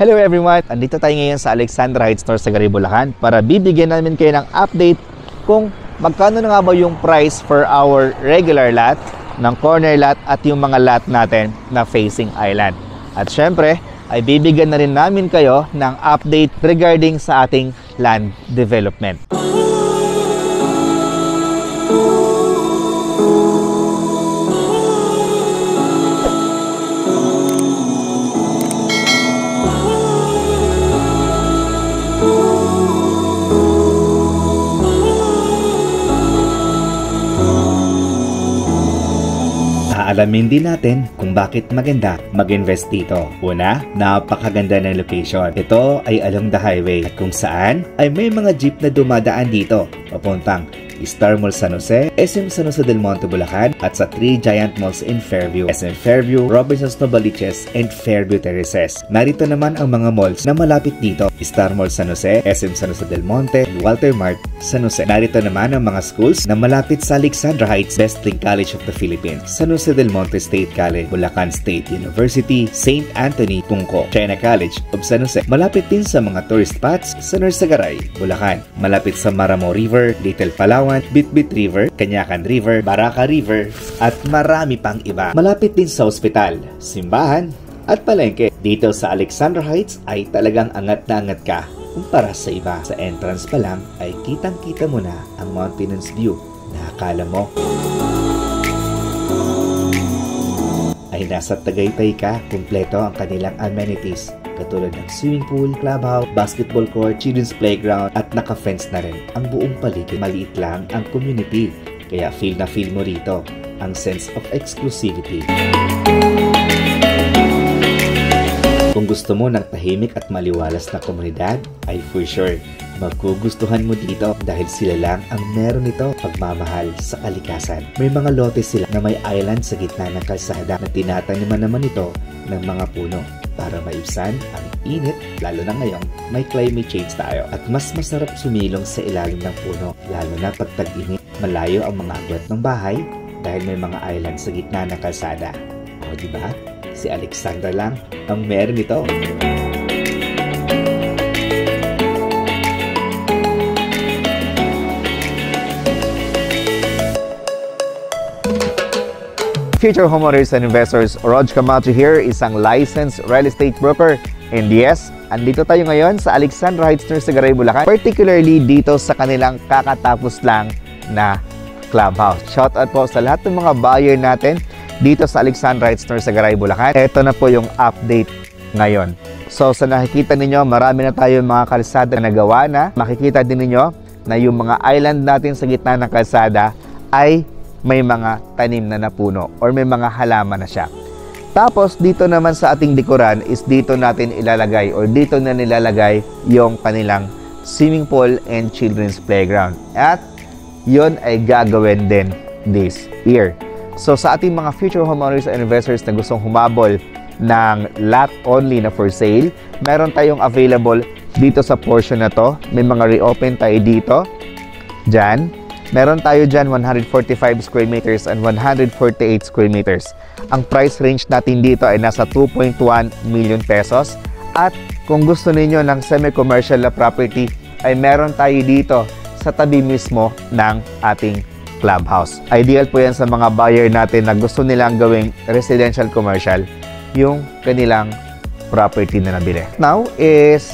Hello everyone! Andito tayo ngayon sa Alexandra Heights North Sagari, Bulacan para bibigyan namin kayo ng update kung magkano na nga ba yung price for our regular lot, ng corner lot at yung mga lot natin na facing island. At syempre, ay bibigyan na rin namin kayo ng update regarding sa ating land development. Alamin din natin kung bakit maganda mag-invest dito. Una, napakaganda ng location. Ito ay along the highway at kung saan ay may mga jeep na dumadaan dito papuntang Star Mall San Jose, SM San Jose del Monte, Bulacan at sa 3 giant malls in Fairview, SM Fairview, Robinsons Novaliches and Fairview Terraces. Narito naman ang mga malls na malapit dito: Star Mall San Jose, SM San Jose del Monte, and Walter Mart San Jose. Narito naman ang mga schools na malapit sa Alexandra Heights Wesleyan College of the Philippines, San Jose del Monte State College, Bulacan State University, St. Anthony Tungco, China College of San Jose. Malapit din sa mga tourist spots sa Norsagaray, Bulacan. Malapit sa Maramo River, Little Palawan, Bitbit River, Canyacan River, Baraka River, at marami pang iba. Malapit din sa ospital, simbahan, at palengke. Dito sa Alexandra Heights ay talagang angat na angat ka kumpara sa iba. Sa entrance pa lang ay kitang-kita mo na ang mountainous view na akala mo ay nasa Tagaytay ka. Kumpleto ang kanilang amenities katulad ng swimming pool, clubhouse, basketball court, children's playground at naka-fence na rin ang buong paligid. Maliit lang ang community kaya feel na feel mo rito ang sense of exclusivity. Kung gusto mo ng tahimik at maliwalas na komunidad ay for sure magugustuhan mo dito dahil sila lang ang meron nito pagmamahal sa kalikasan. May mga lote sila na may island sa gitna ng kalsada na tinataniman naman ito ng mga puno para maibsan ang init, lalo na ngayong may climate change tayo. At mas masarap sumilong sa ilalim ng puno, lalo na pag tag-init. Malayo ang mga agwat ng bahay dahil may mga island sa gitna ng kalsada. O diba? Si Alexandra lang ang meron ito. Future homeowners and investors, Rog Camacho here, isang licensed real estate broker. And yes, andito tayo ngayon sa Alexandra Heights, Norsagaray, Bulacan. Particularly dito sa kanilang kakatapos lang na clubhouse. Shout out po sa lahat ng mga buyer natin dito sa Alexandra Heights, Norsagaray, Bulacan. Ito na po yung update ngayon. So sa nakikita ninyo, marami na tayong mga kalsada na nagawa na. Makikita din ninyo na yung mga island natin sa gitna ng kalsada ay may mga tanim na puno or may mga halaman na siya. Tapos dito naman sa ating likuran is dito natin ilalagay or dito na nilalagay yung kanilang swimming pool and children's playground. At yun ay gagawin din this year. So sa ating mga future homeowners and investors na gustong humabol ng lot only na for sale, meron tayong available dito sa portion na to. May mga reopen tayo dito. Dyan. Meron tayo dyan 145 square meters and 148 square meters. Ang price range natin dito ay nasa 2.1 million pesos. At kung gusto ninyo ng semi-commercial na property, ay meron tayo dito sa tabi mismo ng ating clubhouse. Ideal po yan sa mga buyer natin na gusto nilang gawing residential commercial yung kanilang property na nabili. Now is,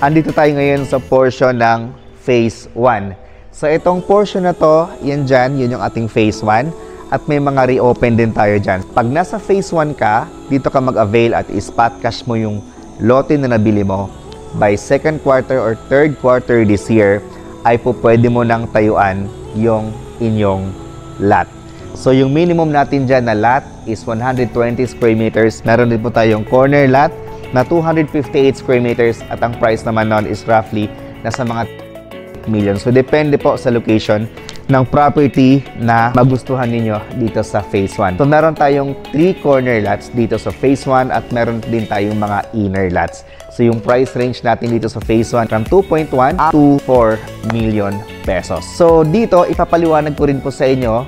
andito tayo ngayon sa portion ng phase 1. So itong portion na to, yan dyan, yun yung ating phase 1. At may mga reopen din tayo dyan. Pag nasa phase 1 ka, dito ka mag-avail at spot cash mo yung lote na nabili mo. By second quarter or third quarter this year, ay po pwede mo nang tayuan yung inyong lot. So yung minimum natin dyan na lot is 120 square meters. Meron din po tayong corner lot na 258 square meters. At ang price naman nun is roughly nasa mga million. So depende po sa location ng property na magustuhan ninyo dito sa phase 1. So meron tayong 3 corner lots dito sa phase 1 at meron din tayong mga inner lots. So yung price range natin dito sa phase 1 from 2.1 to 4 million pesos. So dito ipapaliwanag ko rin po sa inyo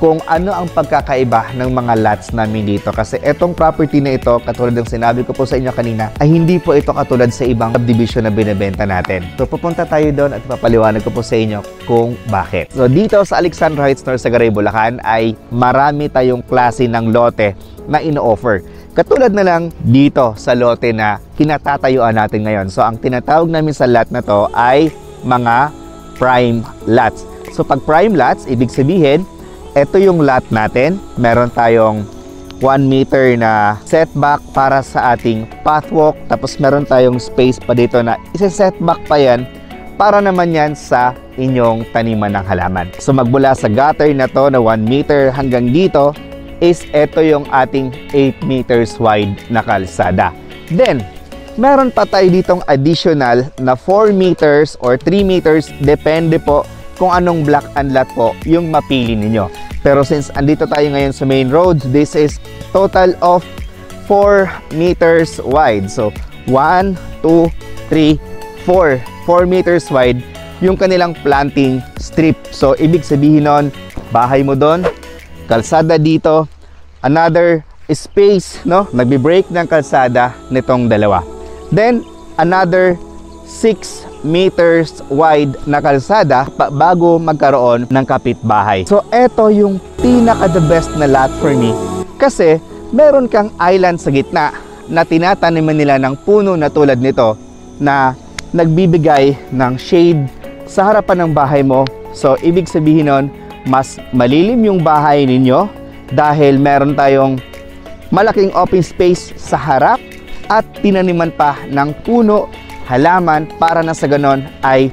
kung ano ang pagkakaiba ng mga lots namin dito. Kasi etong property na ito, katulad ng sinabi ko po sa inyo kanina, ay hindi po ito katulad sa ibang subdivision na binibenta natin. So pupunta tayo doon at papaliwanag ko po sa inyo kung bakit. So dito sa Alexandra Heights, Norsagaray, Bulacan ay marami tayong klase ng lote na ino-offer. Katulad na lang dito sa lote na kinatatayuan natin ngayon. So ang tinatawag namin sa lot na to ay mga prime lots. So pag prime lots, ibig sabihin, ito yung lot natin. Meron tayong 1 meter na setback para sa ating pathwalk. Tapos meron tayong space pa dito na isa-setback pa yan para naman yan sa inyong taniman ng halaman. So magmula sa gutter na to na 1 meter hanggang dito is ito yung ating 8 meters wide na kalsada. Then, meron pa tayo ditong additional na 4 meters or 3 meters, depende po kung anong block and lot po yung mapili ninyo. Pero since andito tayo ngayon sa main road, this is total of 4 meters wide. So 1, 2, 3, 4. 4 meters wide yung kanilang planting strip. So ibig sabihin nun, bahay mo doon, kalsada dito, another space, no? Nagbi-break ng kalsada nitong dalawa. Then another 6 meters wide na kalsada bago magkaroon ng kapitbahay. So eto yung pinaka the best na lot for me kasi meron kang island sa gitna na tinataniman nila ng puno na tulad nito na nagbibigay ng shade sa harapan ng bahay mo. So ibig sabihin nun, mas malilim yung bahay ninyo dahil meron tayong malaking open space sa harap at tinaniman pa ng puno, halaman para na sa ganon ay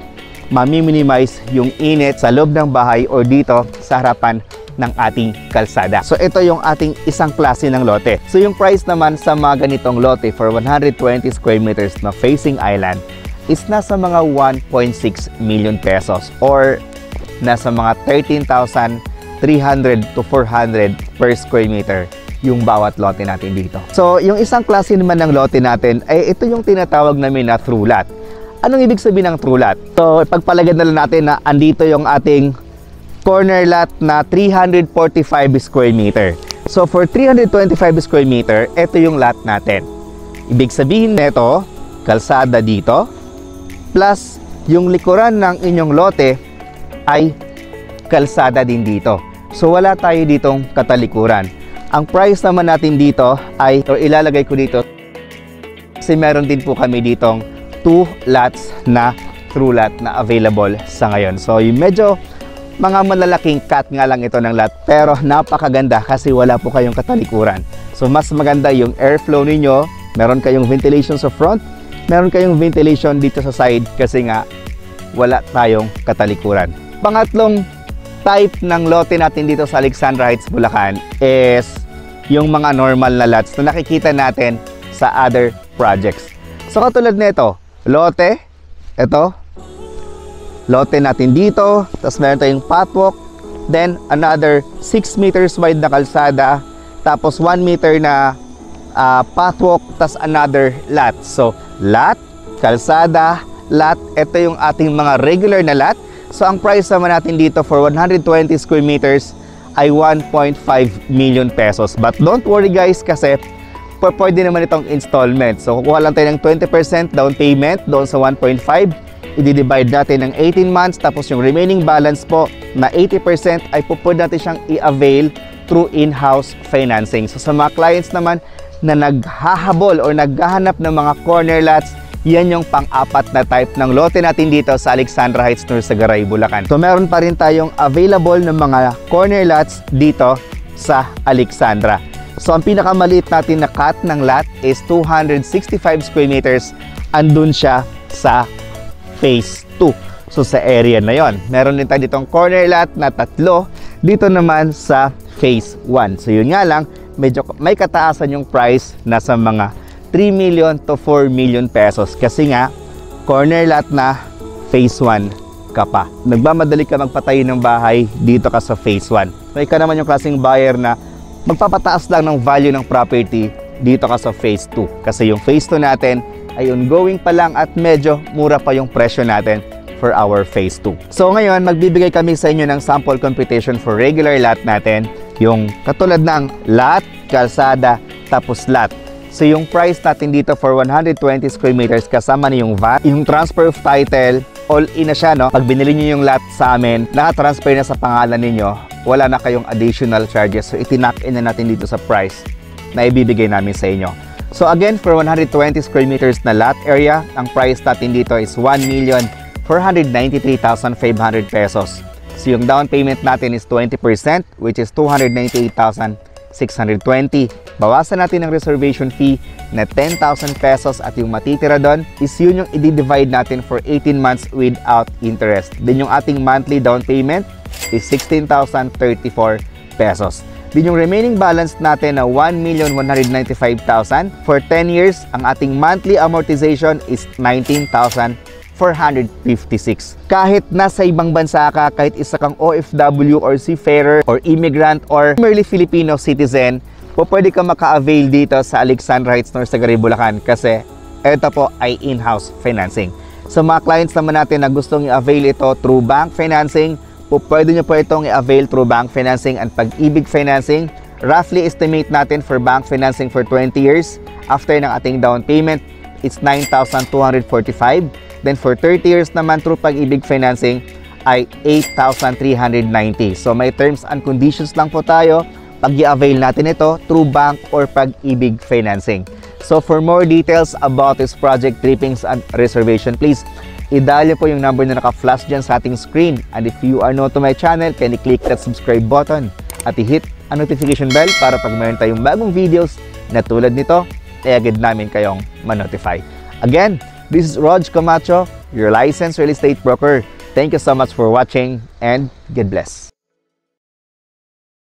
mami-minimize yung init sa loob ng bahay o dito sa harapan ng ating kalsada. So ito yung ating isang klase ng lote. So yung price naman sa mga ganitong lote for 120 square meters na facing island is nasa mga 1.6 million pesos or nasa mga 13,300 to 400 per square meter yung bawat lote natin dito. So, yung isang klase naman ng lote natin ay ito yung tinatawag namin na true lot. Anong ibig sabihin ng true lot? So, pagpalagyan na lang natin na andito yung ating corner lot na 345 square meter. So, for 325 square meter, ito yung lot natin. Ibig sabihin nito, kalsada dito, plus yung likuran ng inyong lote ay kalsada din dito. So, wala tayo ditong katalikuran. Ang price naman natin dito ay, o ilalagay ko dito, kasi meron din po kami ditong 2 lots na true lot na available sa ngayon. So, yung medyo mga malalaking cut nga lang ito ng lot, pero napakaganda kasi wala po kayong katalikuran. So, mas maganda yung airflow ninyo, meron kayong ventilation sa front, meron kayong ventilation dito sa side kasi nga wala tayong katalikuran. Pangatlong type ng lote natin dito sa Alexandra Heights, Bulacan is yung mga normal na lots na nakikita natin sa other projects. So katulad nito, lote, ito, lote natin dito, tapos meron tayong pathwalk, then another 6 meters wide na kalsada, tapos 1 meter na pathwalk, tapos another lot. So lot, kalsada, lot, ito yung ating mga regular na lot. So, ang price naman natin dito for 120 square meters ay 1.5 million pesos. But don't worry guys kasi pwede naman itong installment. So, kukuha lang tayo ng 20% down payment doon sa 1.5. I-divide natin ng 18 months. Tapos yung remaining balance po na 80% ay pwede natin siyang i-avail through in-house financing. So, sa mga clients naman na naghahabol or naghahanap ng mga corner lots, yan yung pang-apat na type ng lote natin dito sa Alexandra Heights, Norsagaray, Bulacan. So meron pa rin tayong available ng mga corner lots dito sa Alexandra. So ang pinakamaliit natin na cut ng lot is 265 square meters. Andun siya sa phase 2. So sa area na yon. Meron din tayo ditong corner lot na 3 dito naman sa phase 1. So yun nga lang, medyo may kataasan yung price na sa mga 3 million to 4 million pesos kasi nga corner lot na phase 1 ka pa. Nagmamadali ka magpatayo ng bahay, dito ka sa phase 1. So ikaw naman yung klaseng buyer na magpapataas lang ng value ng property, dito ka sa phase 2. Kasi yung phase 2 natin ay ongoing pa lang at medyo mura pa yung presyo natin for our phase 2. So ngayon, magbibigay kami sa inyo ng sample computation for regular lot natin, yung katulad ng lot, kalsada, tapos lot. So yung price natin dito for 120 square meters kasama na yung VAT, yung transfer of title, all in na siya, no? Pag binili niyo yung lot sa amin, naka-transfer na sa pangalan ninyo, wala na kayong additional charges. So itinack in na natin dito sa price na ibibigay namin sa inyo. So again, for 120 square meters na lot area, ang price natin dito is 1,493,500 pesos. So yung down payment natin is 20%, which is 298,620. Bawasan natin ang reservation fee na 10,000 pesos at yung matitira doon is yun yung i-divide natin for 18 months without interest. Then yung ating monthly down payment is 16,034 pesos. Din yung remaining balance natin na 1,195,000 for 10 years, ang ating monthly amortization is 19,456. Kahit nasa ibang bansa ka, kahit isa kang OFW or seafarer or immigrant or merely Filipino citizen, pwede ka maka-avail dito sa Alexandra Heights North Sagaray, Bulacan kasi ito po ay in-house financing. So mga clients naman natin na gustong i-avail ito through bank financing, pwede nyo po itong i-avail through bank financing and Pag-ibig financing. Roughly estimate natin for bank financing for 20 years. After ng ating down payment, it's 9,245. Then for 30 years naman through Pag-ibig financing ay 8,390. So may terms and conditions lang po tayo pag i-avail natin ito through bank or Pag-ibig financing. So for more details about this project, trippings and reservation, please i-dial po yung number na naka-flash dyan sa ating screen. And if you are new to my channel, can you click that subscribe button at i-hit ang notification bell para pag mayroon tayong bagong videos na tulad nito, agad namin kayong ma-notify. Again, this is Rog Camacho, your licensed real estate broker. Thank you so much for watching and God bless.